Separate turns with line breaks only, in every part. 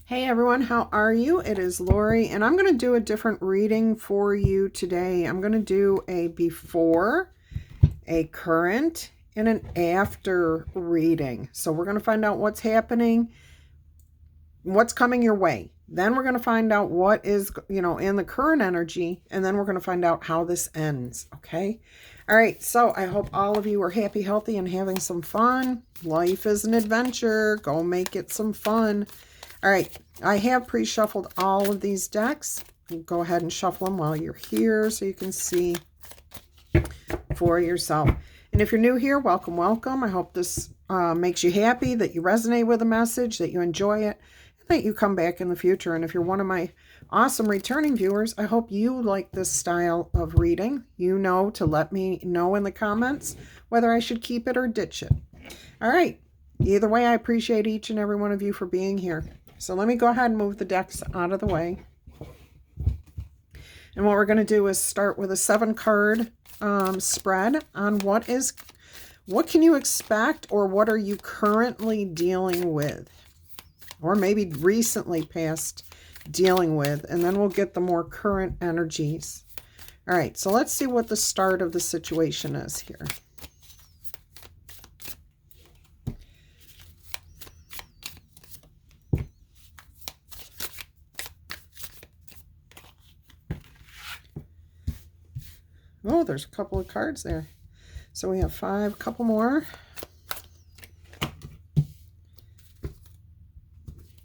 Hey everyone, how are you? It is Laurie, and I'm going to do a different reading for you today. I'm going to do a before, a current, and an after reading. So we're going to find out what's happening, what's coming your way. Then we're going to find out what is, in the current energy, and then we're going to find out how this ends, okay? All right, so I hope all of you are happy, healthy, and having some fun. Life is an adventure. Go make it some fun. All right, I have pre-shuffled all of these decks. Go ahead and shuffle them while you're here so you can see for yourself. And if you're new here, welcome, welcome. I hope this makes you happy, that you resonate with the message, that you enjoy it, and that you come back in the future. And if you're one of my awesome returning viewers, I hope you like this style of reading. You know to let me know in the comments whether I should keep it or ditch it. All right, either way, I appreciate each and every one of you for being here. So let me go ahead and move the decks out of the way. And what we're going to do is start with a 7-card spread on what can you expect, or what are you currently dealing with, or maybe recently past dealing with, and then we'll get the more current energies. All right, so let's see what the start of the situation is here. Oh, there's a couple of cards there. So we have 5, a couple more.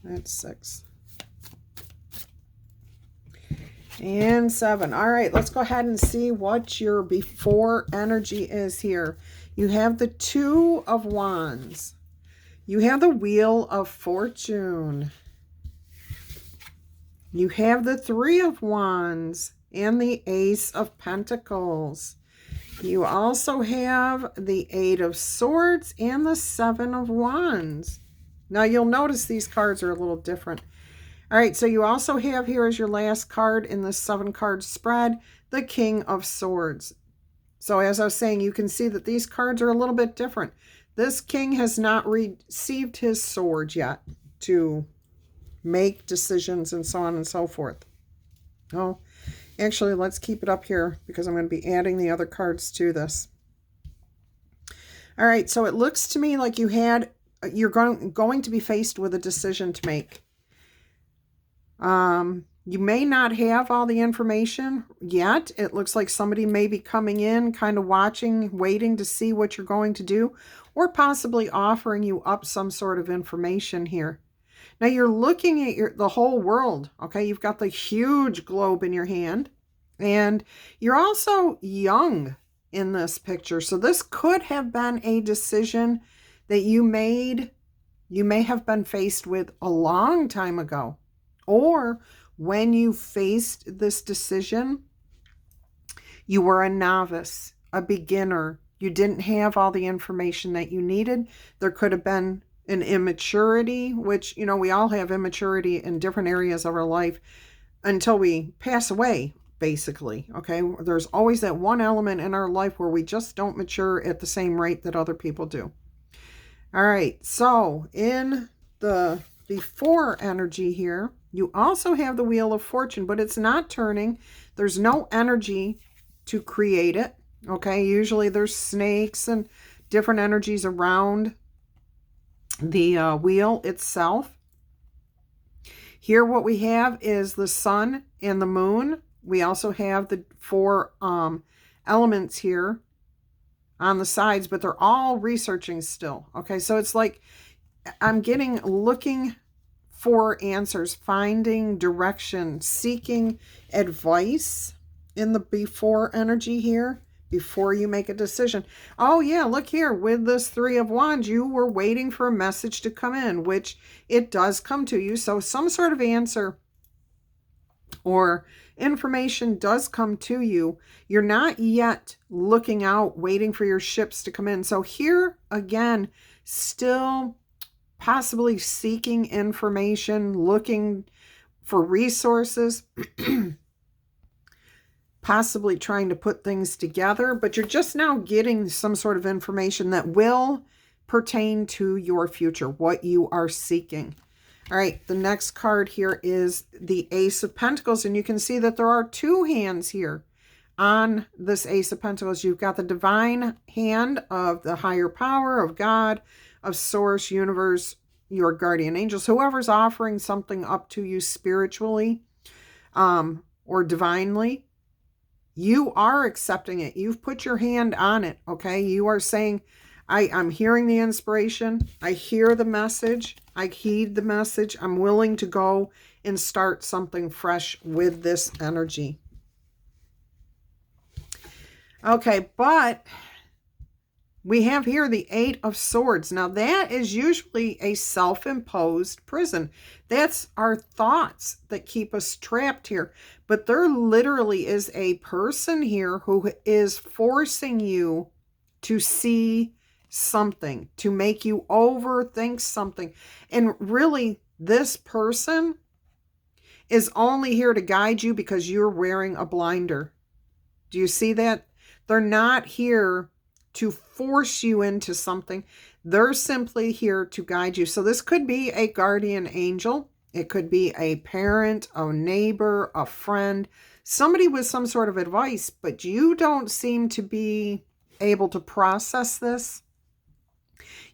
That's 6. And 7. All right, let's go ahead and see what your before energy is here. You have the 2 of Wands. You have the Wheel of Fortune. You have the 3 of Wands and the Ace of Pentacles. You also have the 8 of Swords and the 7 of Wands. Now you'll notice these cards are a little different. All right, so you also have here as your last card in this 7-card spread, the King of Swords. So as I was saying, you can see that these cards are a little bit different. This king has not received his sword yet to make decisions and so on and so forth. Oh, actually, let's keep it up here because I'm going to be adding the other cards to this. All right, so it looks to me like you're going to be faced with a decision to make. You may not have all the information yet. It looks like somebody may be coming in, kind of watching, waiting to see what you're going to do, or possibly offering you up some sort of information here. Now you're looking at the whole world, okay? You've got the huge globe in your hand, and you're also young in this picture. So this could have been a decision that you made, you may have been faced with a long time ago. Or when you faced this decision, you were a novice, a beginner. You didn't have all the information that you needed. There could have been an immaturity, which, we all have immaturity in different areas of our life until we pass away, basically, okay? There's always that one element in our life where we just don't mature at the same rate that other people do. All right, so in the before energy here, you also have the Wheel of Fortune, but it's not turning. There's no energy to create it, okay? Usually there's snakes and different energies around the wheel itself. Here what we have is the sun and the moon. We also have the 4 elements here on the sides, but they're all researching still, okay? So it's like I'm looking for answers, finding direction, seeking advice in the before energy here before you make a decision. Oh yeah, look here, with this 3 of Wands, you were waiting for a message to come in, which it does come to you. So some sort of answer or information does come to you. You're not yet looking out, waiting for your ships to come in. So here again, still possibly seeking information, looking for resources, possibly trying to put things together, but you're just now getting some sort of information that will pertain to your future, what you are seeking. All right, the next card here is the Ace of Pentacles, and you can see that there are two hands here on this Ace of Pentacles. You've got the divine hand of the higher power, of God, of Source, universe, your guardian angels, whoever's offering something up to you spiritually or divinely. You are accepting it. You've put your hand on it, okay? You are saying, I'm hearing the inspiration. I hear the message. I heed the message. I'm willing to go and start something fresh with this energy. Okay, but we have here the Eight of Swords. Now, that is usually a self-imposed prison. That's our thoughts that keep us trapped here. But there literally is a person here who is forcing you to see something, to make you overthink something. And really, this person is only here to guide you because you're wearing a blinder. Do you see that? They're not here to force you into something. They're simply here to guide you. So this could be a guardian angel. It could be a parent, a neighbor, a friend, somebody with some sort of advice, but you don't seem to be able to process this.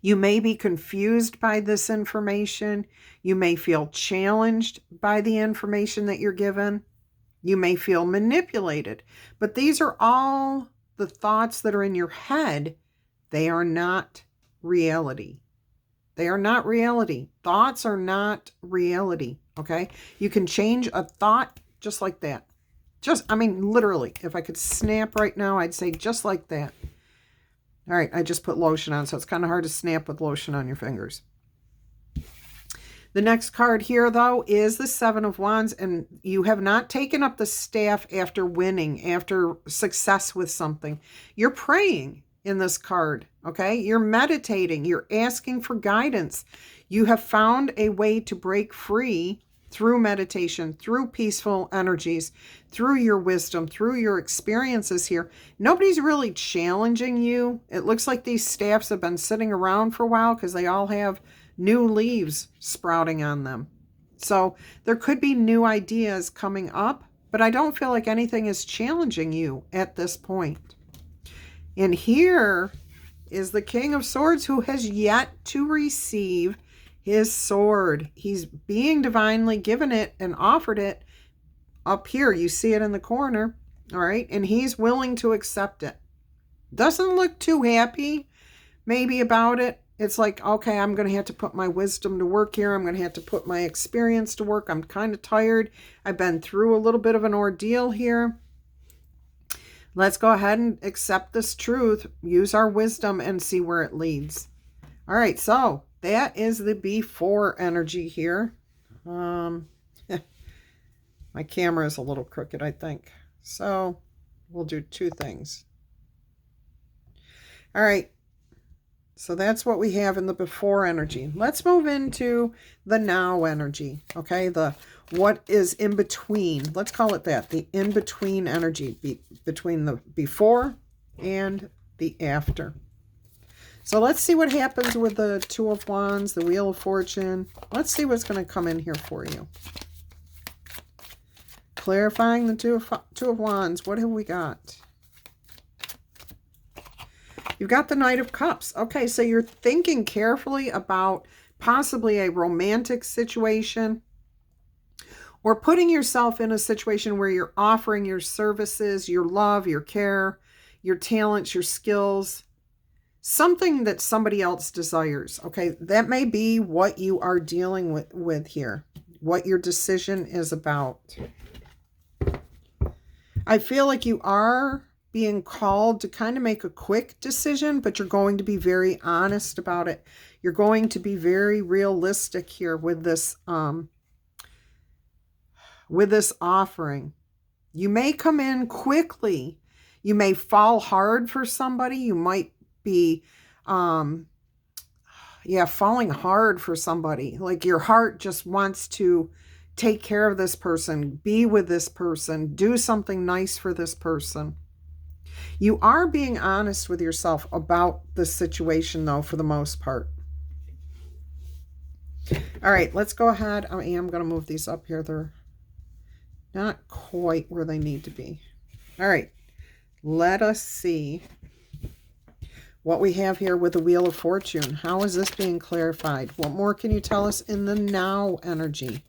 You may be confused by this information. You may feel challenged by the information that you're given. You may feel manipulated. But these are all the thoughts that are in your head. They are not reality. They are not reality. Thoughts are not reality, okay? You can change a thought just like that. I mean, literally, if I could snap right now, I'd say just like that. All right, I just put lotion on, so it's kind of hard to snap with lotion on your fingers. The next card here, though, is the Seven of Wands, and you have not taken up the staff after winning, after success with something. You're praying in this card, okay? You're meditating. You're asking for guidance. You have found a way to break free through meditation, through peaceful energies, through your wisdom, through your experiences here. Nobody's really challenging you. It looks like these staffs have been sitting around for a while because they all have new leaves sprouting on them. So there could be new ideas coming up, but I don't feel like anything is challenging you at this point. And here is the King of Swords, who has yet to receive his sword. He's being divinely given it and offered it up here. You see it in the corner, all right? And he's willing to accept it. Doesn't look too happy maybe about it. It's like, okay, I'm going to have to put my wisdom to work here. I'm going to have to put my experience to work. I'm kind of tired. I've been through a little bit of an ordeal here. Let's go ahead and accept this truth, use our wisdom, and see where it leads. All right, so that is the before energy here. My camera is a little crooked, I think. So we'll do two things. All right. So that's what we have in the before energy. Let's move into the now energy, okay? The what is in between. Let's call it that, the in-between energy between the before and the after. So let's see what happens with the Two of Wands, the Wheel of Fortune. Let's see what's going to come in here for you. Clarifying the Two of Wands. What have we got? You've got the Knight of Cups. Okay, so you're thinking carefully about possibly a romantic situation or putting yourself in a situation where you're offering your services, your love, your care, your talents, your skills, something that somebody else desires. Okay, that may be what you are dealing with here, what your decision is about. I feel like you are being called to kind of make a quick decision, but you're going to be very honest about it. You're going to be very realistic here with this offering. You may come in quickly. You may fall hard for somebody. You might be falling hard for somebody. Like your heart just wants to take care of this person, be with this person, do something nice for this person. You are being honest with yourself about the situation, though, for the most part. All right, let's go ahead. I am going to move these up here. They're not quite where they need to be. All right, let us see what we have here with the Wheel of Fortune. How is this being clarified? What more can you tell us in the now energy?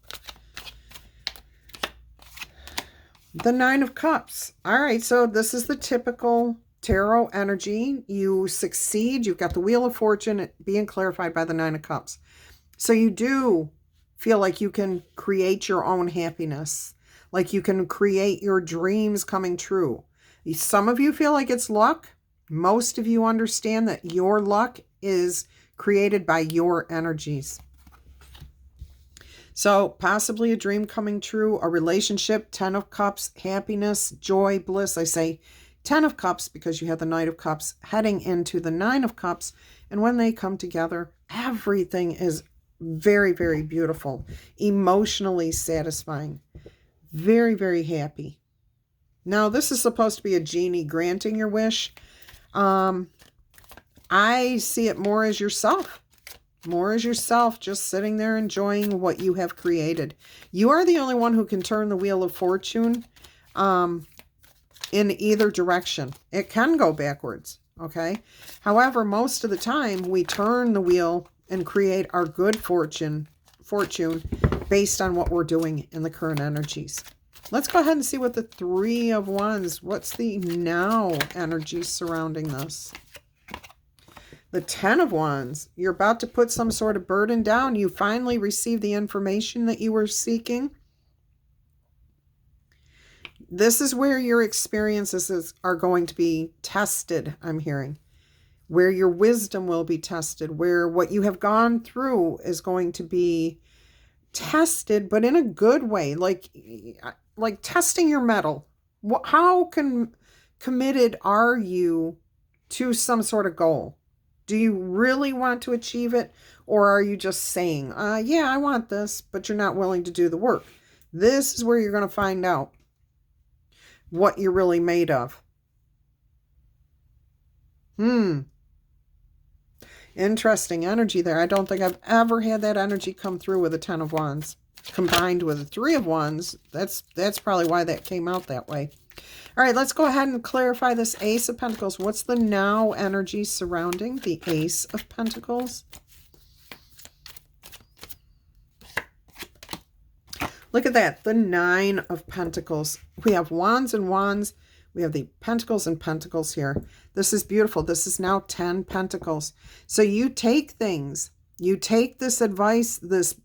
The Nine of Cups. All right, so this is the typical tarot energy. You succeed. You've got the Wheel of Fortune being clarified by the Nine of Cups. So you do feel like you can create your own happiness, like you can create your dreams coming true. Some of you feel like it's luck. Most of you understand that your luck is created by your energies. So possibly a dream coming true, a relationship, 10 of Cups, happiness, joy, bliss. I say 10 of Cups because you have the Knight of Cups heading into the 9 of Cups. And when they come together, everything is very, very beautiful, emotionally satisfying, very, very happy. Now, this is supposed to be a genie granting your wish. I see it more as yourself. More as yourself, just sitting there enjoying what you have created. You are the only one who can turn the Wheel of Fortune in either direction. It can go backwards, okay? However, most of the time, we turn the wheel and create our good fortune based on what we're doing in the current energies. Let's go ahead and see what the Three of Wands, what's the now energy surrounding this? The 10 of Wands, you're about to put some sort of burden down. You finally received the information that you were seeking. This is where your experiences are going to be tested, I'm hearing. Where your wisdom will be tested, where what you have gone through is going to be tested, but in a good way, like testing your mettle. How committed are you to some sort of goal? Do you really want to achieve it? Or are you just saying, yeah, I want this, but you're not willing to do the work? This is where you're going to find out what you're really made of. Interesting energy there. I don't think I've ever had that energy come through with a 10 of Wands. Combined with a 3 of Wands, that's probably why that came out that way. All right, let's go ahead and clarify this Ace of Pentacles. What's the now energy surrounding the Ace of Pentacles? Look at that, the 9 of Pentacles. We have Wands and Wands. We have the Pentacles and Pentacles here. This is beautiful. This is now 10 Pentacles. So you take things, you take this advice, this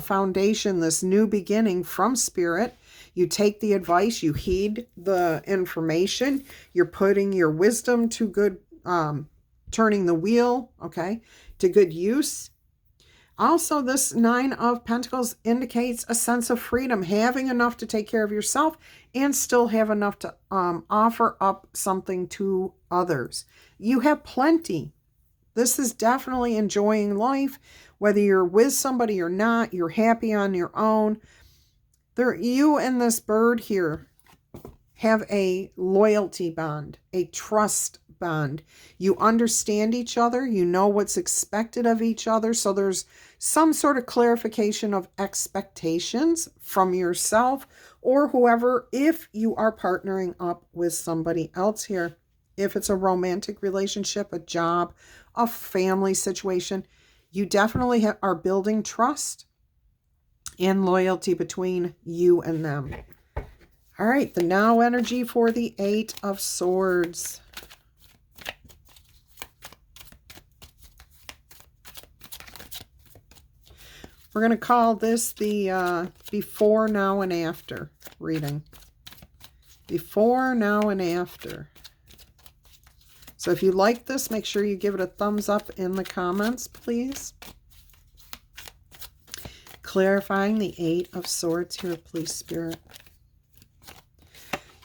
foundation, this new beginning from Spirit. You take the advice, you heed the information, you're putting your wisdom to good, turning the wheel, okay, to good use. Also, this 9 of Pentacles indicates a sense of freedom, having enough to take care of yourself and still have enough to offer up something to others. You have plenty. This is definitely enjoying life, whether you're with somebody or not, you're happy on your own. You and this bird here have a loyalty bond, a trust bond. You understand each other. You know what's expected of each other. So there's some sort of clarification of expectations from yourself or whoever, if you are partnering up with somebody else here. If it's a romantic relationship, a job, a family situation, you definitely are building trust and loyalty between you and them. All right, the now energy for the 8 of Swords. We're going to call this the before, now, and after reading. Before, now, and after. So if you like this, make sure you give it a thumbs up in the comments, please. Clarifying the 8 of Swords here, please, Spirit.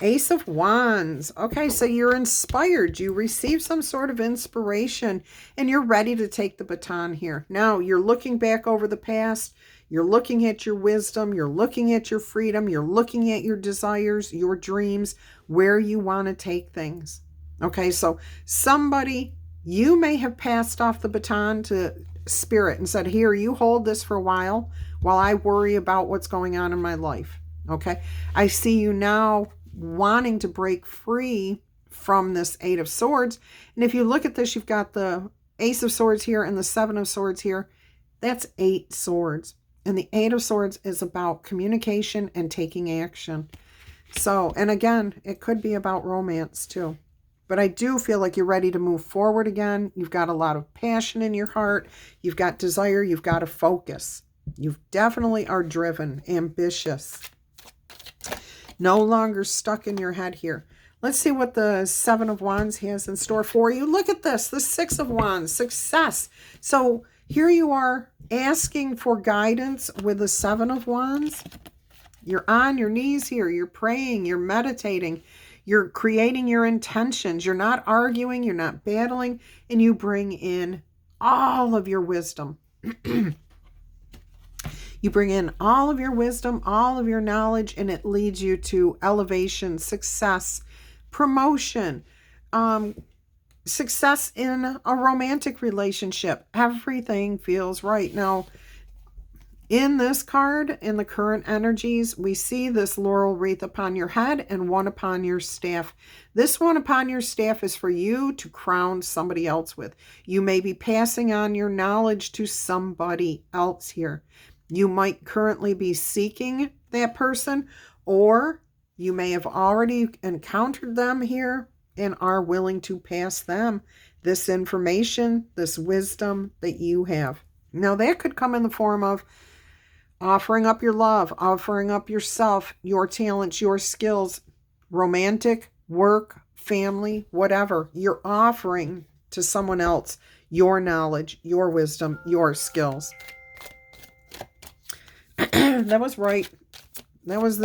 Ace of Wands. Okay, so you're inspired. You receive some sort of inspiration and you're ready to take the baton here. Now, you're looking back over the past. You're looking at your wisdom. You're looking at your freedom. You're looking at your desires, your dreams, where you want to take things. Okay, so somebody, you may have passed off the baton to spirit and said, here, you hold this for a while I worry about what's going on in my life. Okay. I see you now wanting to break free from this Eight of Swords. And if you look at this, you've got the Ace of Swords here and the Seven of Swords here. That's 8 swords. And the Eight of Swords is about communication and taking action. So, and again, it could be about romance too. But I do feel like you're ready to move forward again. You've got a lot of passion in your heart. You've got desire. You've got a focus. You definitely are driven, ambitious. No longer stuck in your head here. Let's see what the Seven of Wands has in store for you. Look at this, the Six of Wands, success. So here you are asking for guidance with the Seven of Wands. You're on your knees here. You're praying. You're meditating. You're creating your intentions. You're not arguing. You're not battling. And you bring in all of your wisdom. You bring in all of your wisdom, all of your knowledge, and it leads you to elevation, success, promotion, success in a romantic relationship. Everything feels right. Now, in this card, in the current energies, we see this laurel wreath upon your head and one upon your staff. This one upon your staff is for you to crown somebody else with. You may be passing on your knowledge to somebody else here. You might currently be seeking that person, or you may have already encountered them here and are willing to pass them this information, this wisdom that you have. Now, that could come in the form of offering up your love, offering up yourself, your talents, your skills, romantic, work, family, whatever. You're offering to someone else your knowledge, your wisdom, your skills. That was right. That was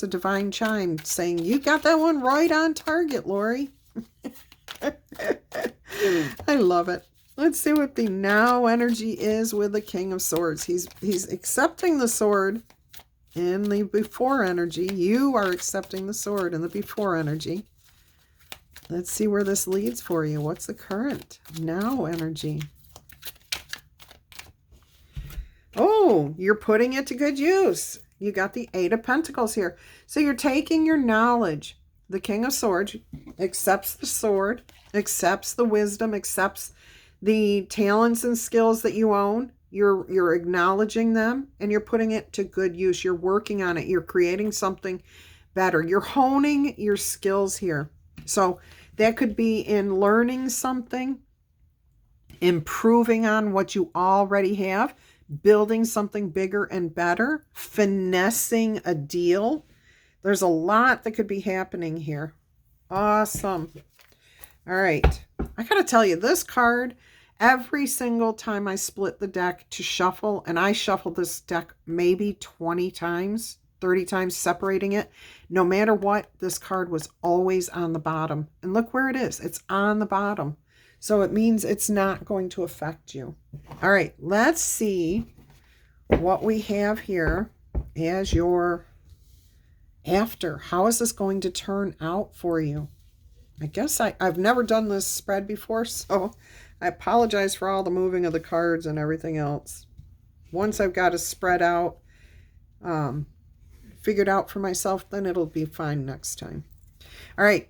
a divine chime saying, you got that one right on target, Laurie. I love it. Let's see what the now energy is with the King of Swords. He's accepting the sword in the before energy. You are accepting the sword in the before energy. Let's see where this leads for you. What's the current now energy? Oh, you're putting it to good use. You got the Eight of Pentacles here. So you're taking your knowledge. The King of Swords accepts the sword, accepts the wisdom, accepts the talents and skills that you own. You're acknowledging them and you're putting it to good use. You're working on it. You're creating something better. You're honing your skills here. So that could be in learning something, improving on what you already have, building something bigger and better, finessing a deal. There's a lot that could be happening here. Awesome. All right. I got to tell you, this card, every single time I split the deck to shuffle, and I shuffled this deck maybe 20 times, 30 times, separating it, no matter what, this card was always on the bottom. And look where it is. It's on the bottom. So it means it's not going to affect you. All right, let's see what we have here as your after. How is this going to turn out for you? I guess I've never done this spread before, so I apologize for all the moving of the cards and everything else. Once I've got it spread out, figured out for myself, then it'll be fine next time. All right.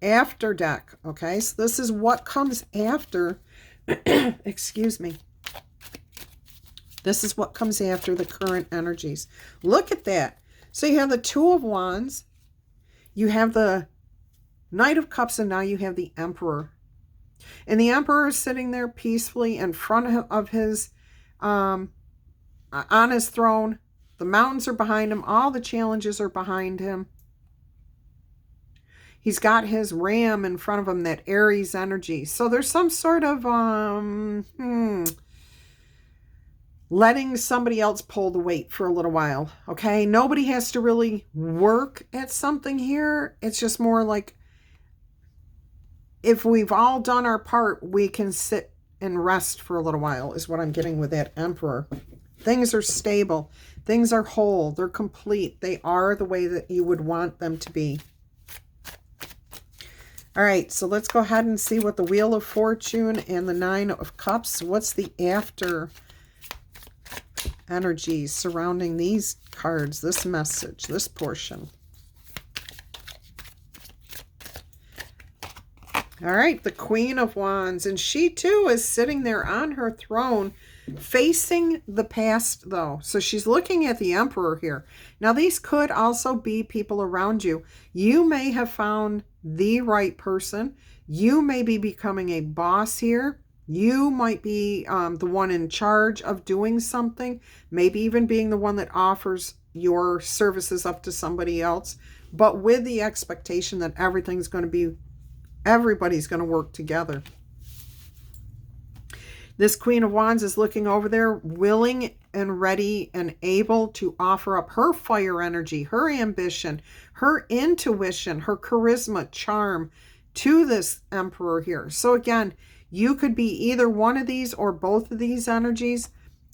After deck. Okay, so this is what comes after. Excuse me. This is what comes after the current energies. Look at that. So you have the Two of Wands, you have the Knight of Cups, and now you have the Emperor. And the Emperor is sitting there peacefully in front of his on his throne. The mountains are behind him. All the challenges are behind him. He's got his ram in front of him, that Aries energy. So there's some sort of letting somebody else pull the weight for a little while. Okay, nobody has to really work at something here. It's just more like, if we've all done our part, we can sit and rest for a little while, is what I'm getting with that Emperor. Things are stable. Things are whole. They're complete. They are the way that you would want them to be. All right, so let's go ahead and see what the Wheel of Fortune and the Nine of Cups, what's the after energy surrounding these cards, this message, this portion. All right, the Queen of Wands, and she too is sitting there on her throne facing the past though. So she's looking at the Emperor here. Now these could also be people around you. You may have found the right person. You may be becoming a boss here. You might be the one in charge of doing something, maybe even being the one that offers your services up to somebody else, but with the expectation that everybody's going to work together. This Queen of Wands is looking over there, willing and ready and able to offer up her fire energy, her ambition, her intuition, her charisma, charm to this Emperor here. So again, you could be either one of these or both of these energies.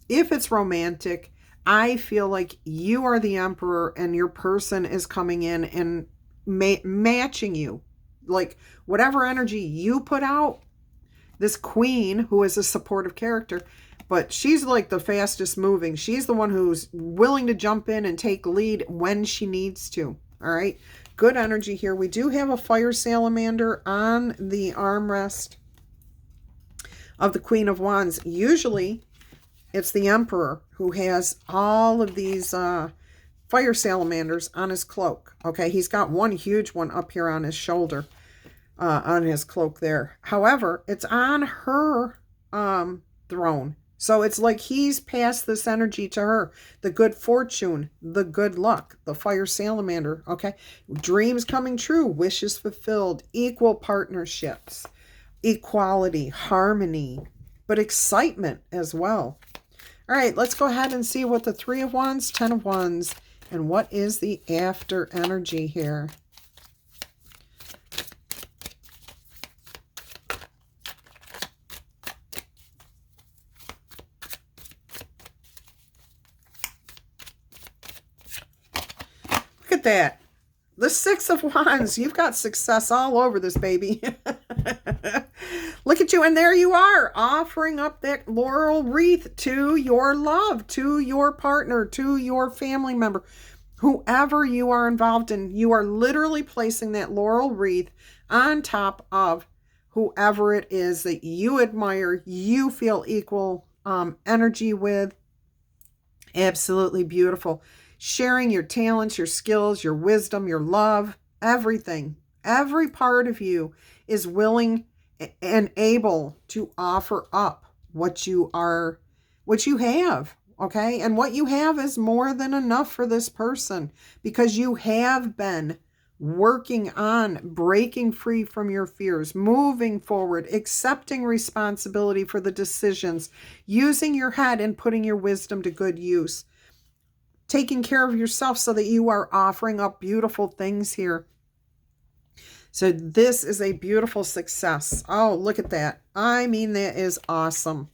If it's romantic, I feel like you are the Emperor and your person is coming in and matching you. Like whatever energy you put out, this queen, who is a supportive character, but she's like the fastest moving. She's the one who's willing to jump in and take lead when she needs to. All right. Good energy here. We do have a fire salamander on the armrest of the Queen of Wands. Usually it's the Emperor who has all of these fire salamanders on his cloak. Okay. He's got one huge one up here on his shoulder. On his cloak there. However, it's on her throne. So it's like he's passed this energy to her. The good fortune, the good luck, the fire salamander, okay? Dreams coming true, wishes fulfilled, equal partnerships, equality, harmony, but excitement as well. All right, let's go ahead and see what the Three of Wands, Ten of Wands, and what is the after energy here. Look at that. The Six of Wands. You've got success all over this baby. Look at you. And there you are, offering up that laurel wreath to your love, to your partner, to your family member, whoever you are involved in. You are literally placing that laurel wreath on top of whoever it is that you admire, you feel equal energy with. Absolutely beautiful. Sharing your talents, your skills, your wisdom, your love, everything. Every part of you is willing and able to offer up what you have, okay? And what you have is more than enough for this person because you have been working on breaking free from your fears, moving forward, accepting responsibility for the decisions, using your head and putting your wisdom to good use. Taking care of yourself so that you are offering up beautiful things here. So this is a beautiful success. Oh, look at that. I mean, that is awesome.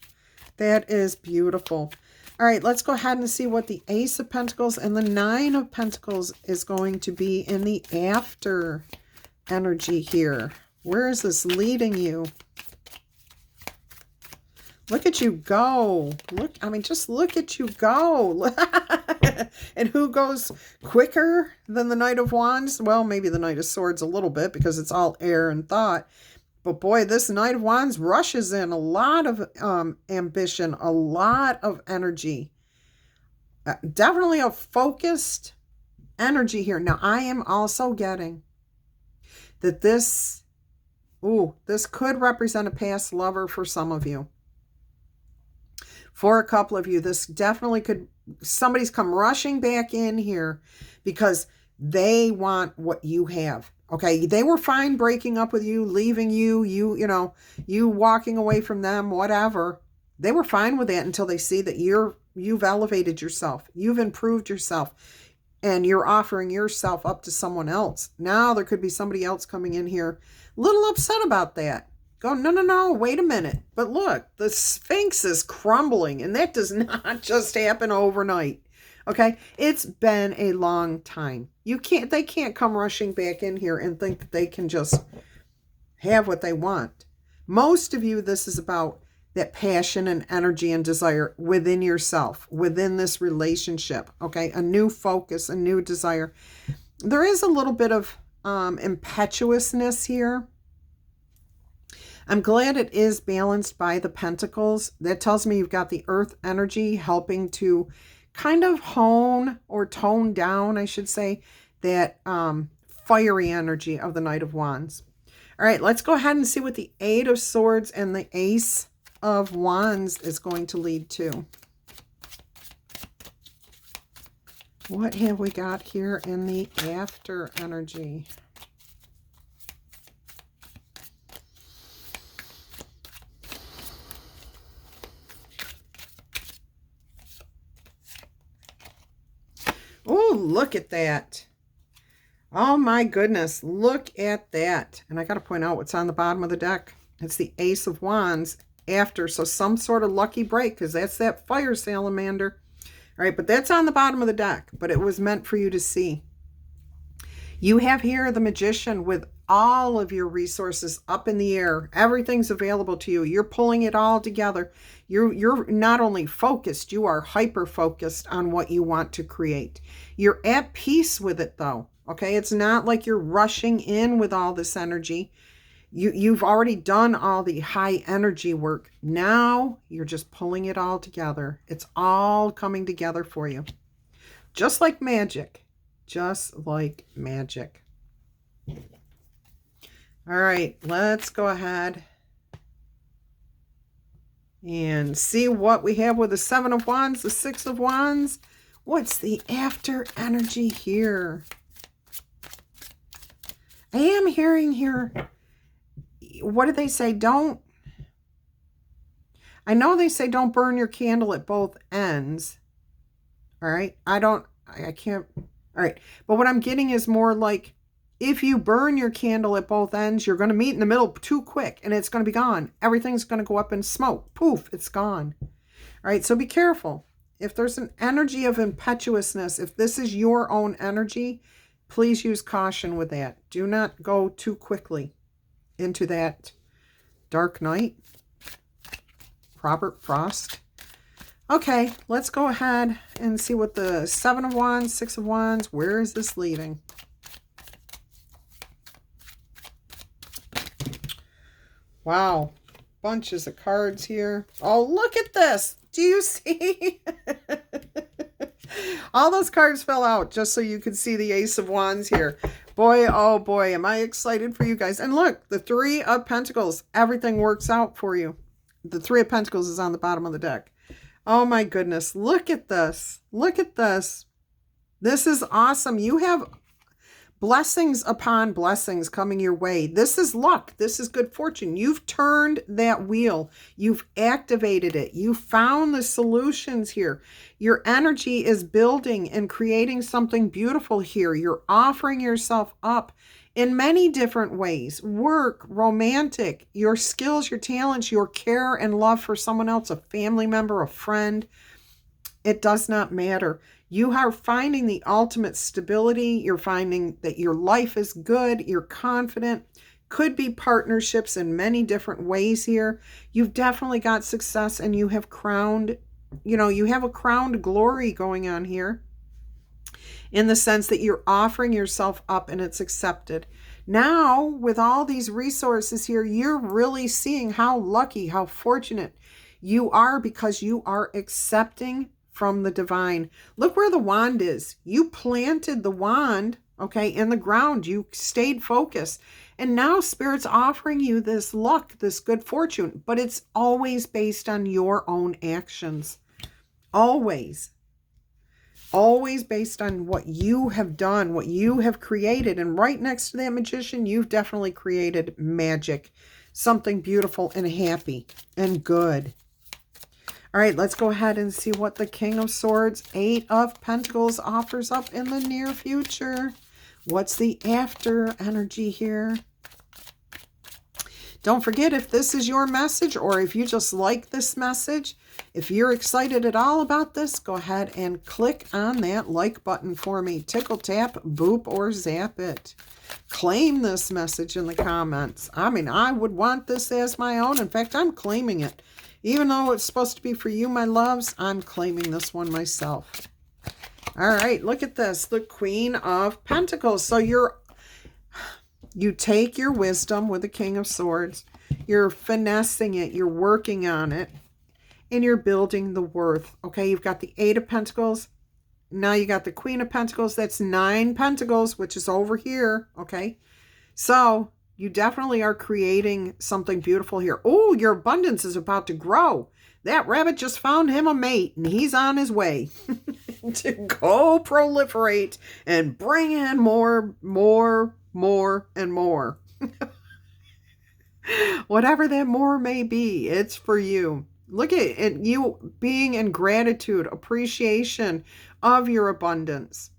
That is beautiful. All right, let's go ahead and see what the Ace of Pentacles and the Nine of Pentacles is going to be in the after energy here. Where is this leading you? Look at you go. Look, I mean, just look at you go. And who goes quicker than the Knight of Wands? Well, maybe the Knight of Swords a little bit because it's all air and thought. But boy, this Knight of Wands rushes in a lot of ambition, a lot of energy. Definitely a focused energy here. Now, I am also getting that this could represent a past lover for some of you. For a couple of you, this definitely could, somebody's come rushing back in here because they want what you have. Okay, they were fine breaking up with you, leaving you, you walking away from them, whatever. They were fine with that until they see that you've elevated yourself, you've improved yourself, and you're offering yourself up to someone else. Now there could be somebody else coming in here a little upset about that. Go, no, wait a minute. But look, the Sphinx is crumbling, and that does not just happen overnight. Okay? It's been a long time. They can't come rushing back in here and think that they can just have what they want. Most of you, this is about that passion and energy and desire within yourself, within this relationship, okay? A new focus, a new desire. There is a little bit of impetuousness here. I'm glad it is balanced by the Pentacles. That tells me you've got the earth energy helping to kind of hone or tone down, I should say, that fiery energy of the Knight of Wands. All right, let's go ahead and see what the Eight of Swords and the Ace of Wands is going to lead to. What have we got here in the after energy? Oh, look at that. Oh my goodness, look at that. And I got to point out what's on the bottom of the deck. It's the Ace of Wands after, so some sort of lucky break, because that's that fire salamander. All right, but that's on the bottom of the deck, but it was meant for you to see. You have here the Magician with all of your resources up in the air. Everything's available to you. You're pulling it all together. You're not only focused, you are hyper-focused on what you want to create. You're at peace with it, though, okay? It's not like you're rushing in with all this energy. You've already done all the high energy work. Now you're just pulling it all together. It's all coming together for you. Just like magic. Just like magic. All right, let's go ahead and see what we have with the Seven of Wands, the Six of Wands. What's the after energy here? I am hearing here, what do they say? I know they say don't burn your candle at both ends. All right. I can't. All right. But what I'm getting is more like, if you burn your candle at both ends, you're going to meet in the middle too quick and it's going to be gone. Everything's going to go up in smoke. Poof, it's gone. All right. So be careful. If there's an energy of impetuousness, if this is your own energy, please use caution with that. Do not go too quickly into that dark night. Robert Frost. Okay, let's go ahead and see what the Seven of Wands, Six of Wands, where is this leading? Wow, bunches of cards here. Oh, look at this. Do you see? All those cards fell out just so you could see the Ace of Wands here. Boy, oh boy, am I excited for you guys. And look, the Three of Pentacles, everything works out for you. The Three of Pentacles is on the bottom of the deck. Oh my goodness, look at this. Look at this. This is awesome. You have blessings upon blessings coming your way. This is luck. This is good fortune. You've turned that wheel. You've activated it. You found the solutions here. Your energy is building and creating something beautiful here. You're offering yourself up in many different ways. Work, romantic, your skills, your talents, your care and love for someone else, a family member, a friend. It does not matter. You are finding the ultimate stability. You're finding that your life is good. You're confident. Could be partnerships in many different ways here. You've definitely got success and you have crowned, you have a crowned glory going on here in the sense that you're offering yourself up and it's accepted. Now, with all these resources here, you're really seeing how lucky, how fortunate you are because you are accepting from the divine. Look where the wand is. You planted the wand, okay, in the ground. You stayed focused. And now Spirit's offering you this luck, this good fortune, but it's always based on your own actions. Always. Always based on what you have done, what you have created. And right next to that Magician, you've definitely created magic. Something beautiful and happy and good. All right, let's go ahead and see what the King of Swords, Eight of Pentacles offers up in the near future. What's the after energy here? Don't forget, if this is your message or if you just like this message, if you're excited at all about this, go ahead and click on that like button for me. Tickle, tap, boop, or zap it. Claim this message in the comments. I mean, I would want this as my own. In fact, I'm claiming it. Even though it's supposed to be for you, my loves, I'm claiming this one myself. All right, look at this. The Queen of Pentacles. So you take your wisdom with the King of Swords. You're finessing it. You're working on it. And you're building the worth. Okay, you've got the Eight of Pentacles. Now you got the Queen of Pentacles. That's 9 Pentacles, which is over here. Okay, so you definitely are creating something beautiful here. Oh, your abundance is about to grow. That rabbit just found him a mate, and he's on his way to go proliferate and bring in more, and more. Whatever that more may be, it's for you. Look at you being in gratitude, appreciation of your abundance,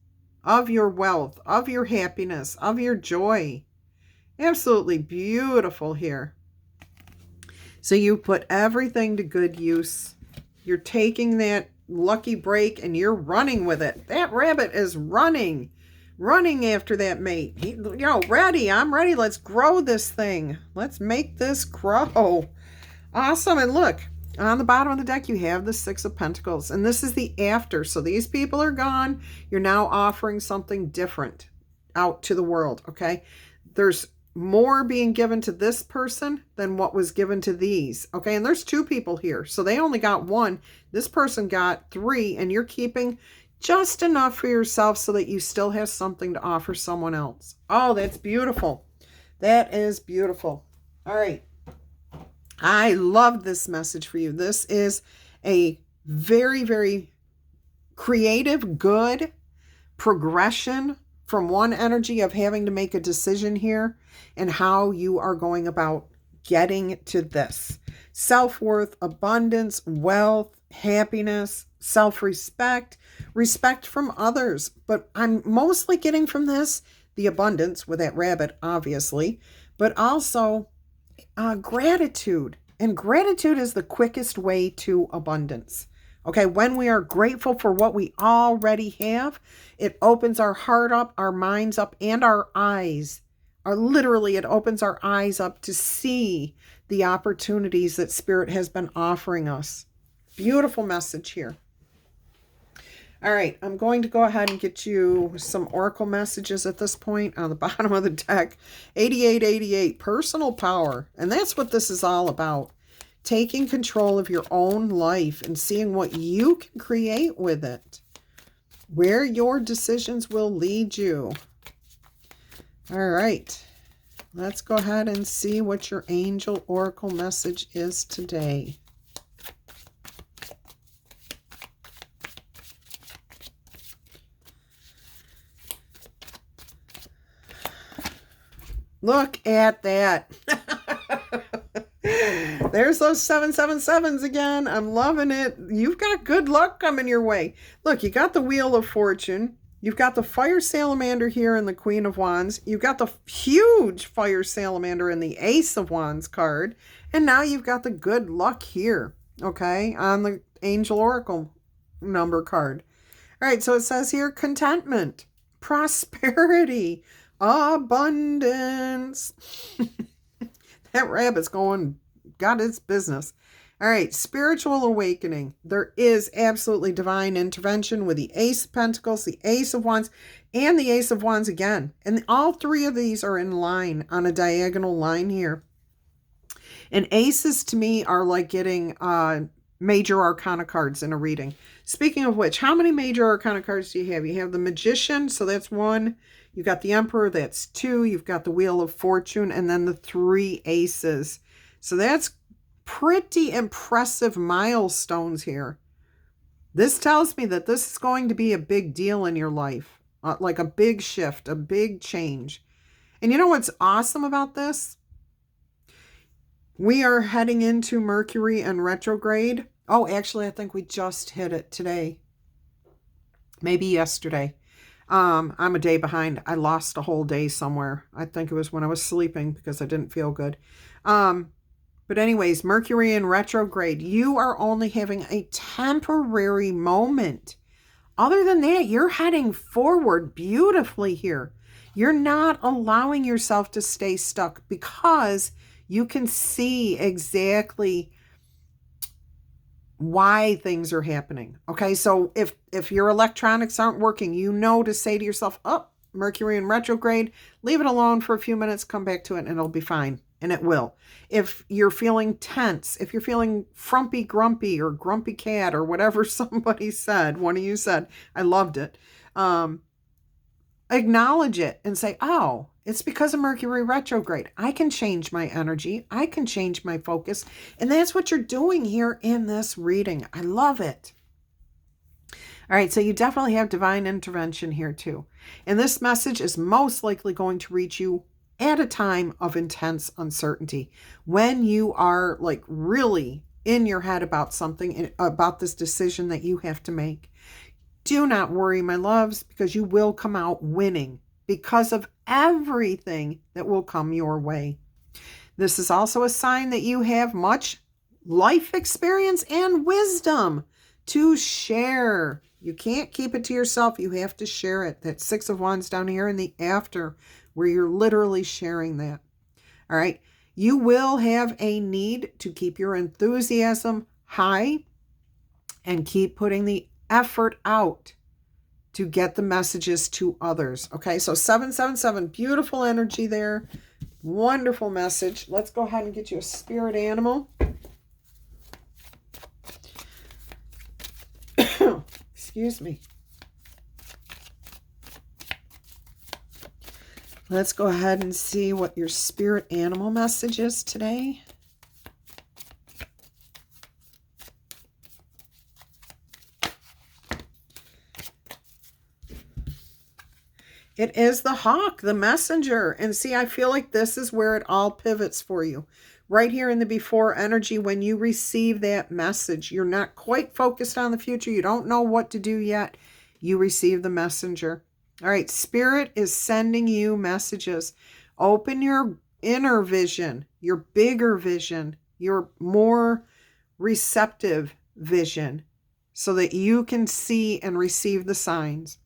of your wealth, of your happiness, of your joy. Absolutely beautiful here. So you put everything to good use. You're taking that lucky break and you're running with it. That rabbit is running after that mate. Ready. I'm ready. Let's grow this thing. Let's make this grow. Awesome. And look, on the bottom of the deck, you have the Six of Pentacles. And this is the after. So these people are gone. You're now offering something different out to the world. Okay. There's more being given to this person than what was given to these. Okay. And there's 2 people here. So they only got 1. This person got 3. And you're keeping just enough for yourself so that you still have something to offer someone else. Oh, that's beautiful. That is beautiful. All right. I love this message for you. This is a very, very creative, good progression from one energy of having to make a decision here and how you are going about getting to this. Self-worth, abundance, wealth, happiness, self-respect, respect from others. But I'm mostly getting from this the abundance with that rabbit, obviously, but also gratitude. And gratitude is the quickest way to abundance. Okay, when we are grateful for what we already have, it opens our heart up, our minds up, and our eyes. Literally, it opens our eyes up to see the opportunities that Spirit has been offering us. Beautiful message here. All right, I'm going to go ahead and get you some oracle messages at this point on the bottom of the deck. 8888, personal power. And that's what this is all about. Taking control of your own life and seeing what you can create with it. Where your decisions will lead you. All right, let's go ahead and see what your angel oracle message is today. Look at that. There's those 777s again. I'm loving it. You've got good luck coming your way. Look, you got the Wheel of Fortune. You've got the Fire Salamander here in the Queen of Wands. You've got the huge Fire Salamander in the Ace of Wands card. And now you've got the good luck here, okay, on the Angel Oracle number card. All right, so it says here contentment, prosperity, abundance. That rabbit's got its business. All right, spiritual awakening. There is absolutely divine intervention with the Ace of Pentacles, the Ace of Wands, and the Ace of Wands again. And all 3 of these are in line on a diagonal line here. And aces to me are like getting major arcana cards in a reading. Speaking of which, how many major arcana cards do you have? You have the Magician, so that's 1. You've got the Emperor, that's 2. You've got the Wheel of Fortune, and then the 3 aces. So that's pretty impressive milestones here. This tells me that this is going to be a big deal in your life, like a big shift, a big change. And you know what's awesome about this? We are heading into Mercury and retrograde. Oh, actually, I think we just hit it today. Maybe yesterday. I'm a day behind. I lost a whole day somewhere. I think it was when I was sleeping because I didn't feel good. But anyways, Mercury in retrograde, you are only having a temporary moment. Other than that, you're heading forward beautifully here. You're not allowing yourself to stay stuck because you can see exactly why things are happening. Okay, so if your electronics aren't working, you know to say to yourself, oh, Mercury in retrograde, leave it alone for a few minutes, come back to it, and it'll be fine. And it will. If you're feeling tense, if you're feeling frumpy, grumpy, or grumpy cat, or whatever somebody said, one of you said, I loved it. Acknowledge it and say, oh, it's because of Mercury retrograde. I can change my energy. I can change my focus. And that's what you're doing here in this reading. I love it. All right, so you definitely have divine intervention here too. And this message is most likely going to reach you at a time of intense uncertainty, when you are like really in your head about something, about this decision that you have to make. Do not worry, my loves, because you will come out winning because of everything that will come your way. This is also a sign that you have much life experience and wisdom to share. You can't keep it to yourself. You have to share it. That Six of Wands down here in the after, where you're literally sharing that. All right. You will have a need to keep your enthusiasm high and keep putting the effort out to get the messages to others. Okay, so 777, beautiful energy there. Wonderful message. Let's go ahead and get you a spirit animal. Excuse me. Let's go ahead and see what your spirit animal message is today. It is the hawk, the messenger. And see, I feel like this is where it all pivots for you. Right here in the before energy, when you receive that message, you're not quite focused on the future. You don't know what to do yet. You receive the messenger. All right, Spirit is sending you messages. Open your inner vision, your bigger vision, your more receptive vision, so that you can see and receive the signs.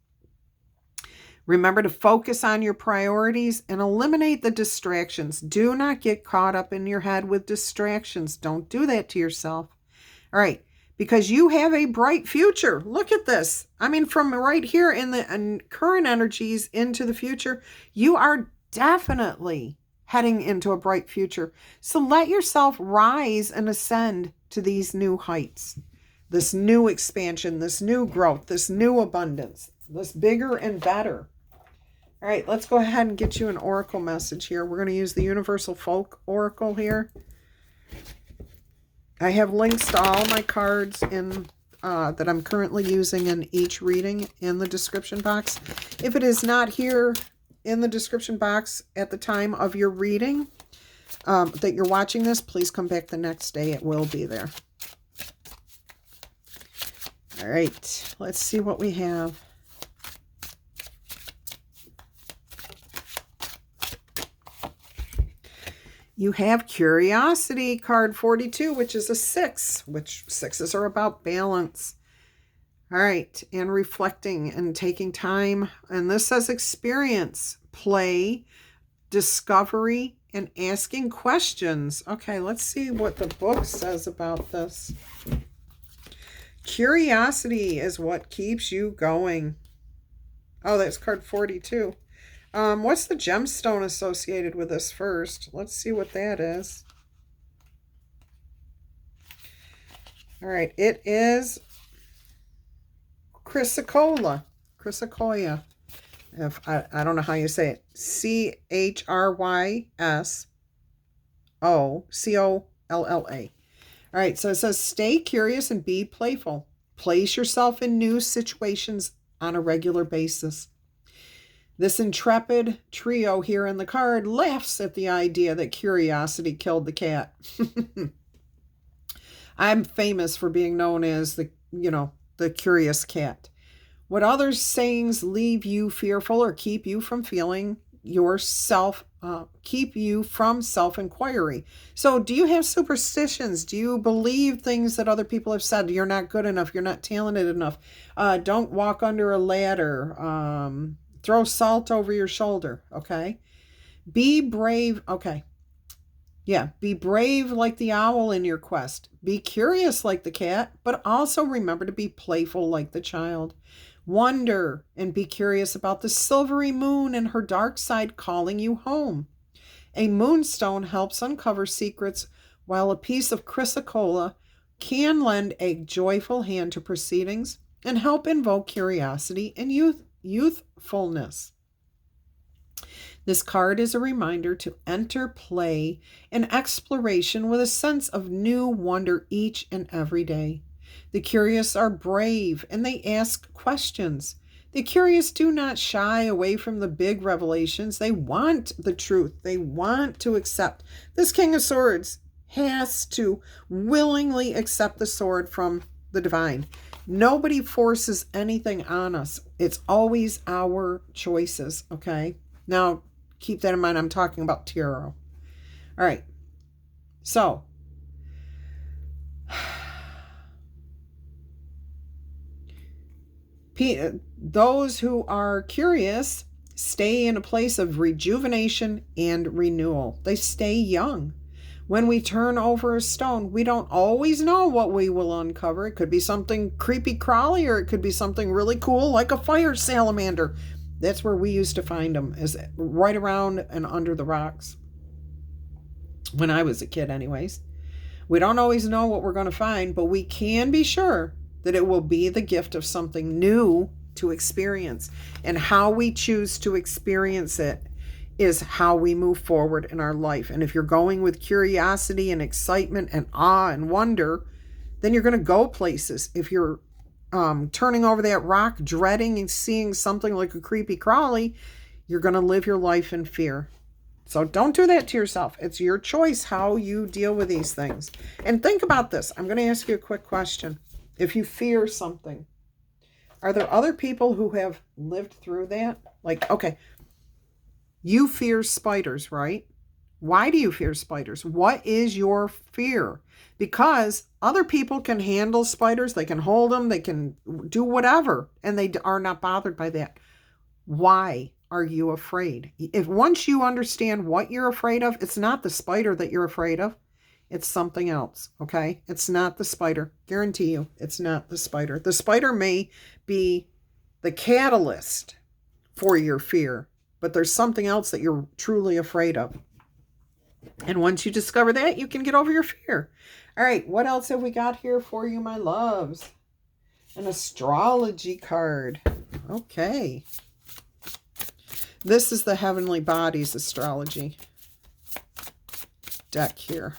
Remember to focus on your priorities and eliminate the distractions. Do not get caught up in your head with distractions. Don't do that to yourself. All right, because you have a bright future. Look at this. I mean, from right here in the current energies into the future, you are definitely heading into a bright future. So let yourself rise and ascend to these new heights, this new expansion, this new growth, this new abundance, this bigger and better. All right, let's go ahead and get you an oracle message here. We're going to use the Universal Folk Oracle here. I have links to all my cards in that I'm currently using in each reading in the description box. If it is not here in the description box at the time of your reading that you're watching this, please come back the next day. It will be there. All right, let's see what we have. You have Curiosity, card 42, which is a 6, which 6s are about balance. All right, and reflecting and taking time. And this says experience, play, discovery, and asking questions. Okay, let's see what the book says about this. Curiosity is what keeps you going. Oh, that's card 42. What's the gemstone associated with this first? Let's see what that is. All right, it is chrysocolla. Chrysocolla. I don't know how you say it. CHRYSOCOLLA. All right, so it says stay curious and be playful. Place yourself in new situations on a regular basis. This intrepid trio here in the card laughs at the idea that curiosity killed the cat. I'm famous for being known as the curious cat. What others' sayings leave you fearful or keep you from feeling keep you from self-inquiry. So do you have superstitions? Do you believe things that other people have said? You're not good enough. You're not talented enough. Don't walk under a ladder. Throw salt over your shoulder. Okay. Be brave. Okay. Yeah. Be brave like the owl in your quest. Be curious like the cat, but also remember to be playful like the child. Wonder and be curious about the silvery moon and her dark side calling you home. A moonstone helps uncover secrets, while a piece of chrysocolla can lend a joyful hand to proceedings and help invoke curiosity and youthfulness. This card is a reminder to enter play and exploration with a sense of new wonder each and every day. The curious are brave and they ask questions. The curious do not shy away from the big revelations. They want the truth. They want to accept. This King of Swords has to willingly accept the sword from the divine. Nobody forces anything on us. It's always our choices, okay? Now, keep that in mind. I'm talking about tarot. All right. So, those who are curious stay in a place of rejuvenation and renewal. They stay young. When we turn over a stone, we don't always know what we will uncover. It could be something creepy crawly, or it could be something really cool like a fire salamander. That's where we used to find them, is right around and under the rocks. When I was a kid anyways. We don't always know what we're going to find, but we can be sure that it will be the gift of something new to experience. And how we choose to experience it is how we move forward in our life. And if you're going with curiosity and excitement and awe and wonder, then you're going to go places. If you're turning over that rock, dreading and seeing something like a creepy crawly, you're going to live your life in fear. So don't do that to yourself. It's your choice how you deal with these things. And think about this. I'm going to ask you a quick question. If you fear something, are there other people who have lived through that? Like, okay, you fear spiders, right? Why do you fear spiders? What is your fear? Because other people can handle spiders. They can hold them. They can do whatever. And they are not bothered by that. Why are you afraid? If once you understand what you're afraid of, it's not the spider that you're afraid of. It's something else, okay? It's not the spider. Guarantee you, it's not the spider. The spider may be the catalyst for your fear, but there's something else that you're truly afraid of. And once you discover that, you can get over your fear. All right, what else have we got here for you, my loves? An astrology card. Okay. This is the Heavenly Bodies astrology deck here.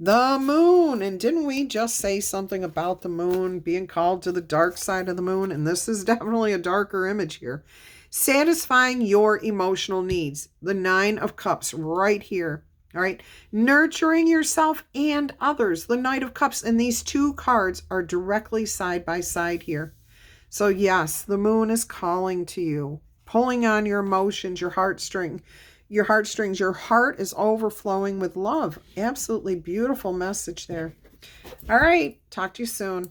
The moon. And didn't we just say something about the moon being called to the dark side of the moon? And this is definitely a darker image here. Satisfying your emotional needs. The 9 of Cups right here. All right. Nurturing yourself and others. The Knight of Cups. And these two cards are directly side by side here. So yes, the moon is calling to you. Pulling on your emotions, your heartstrings. Your heart is overflowing with love. Absolutely beautiful message there. All right. Talk to you soon.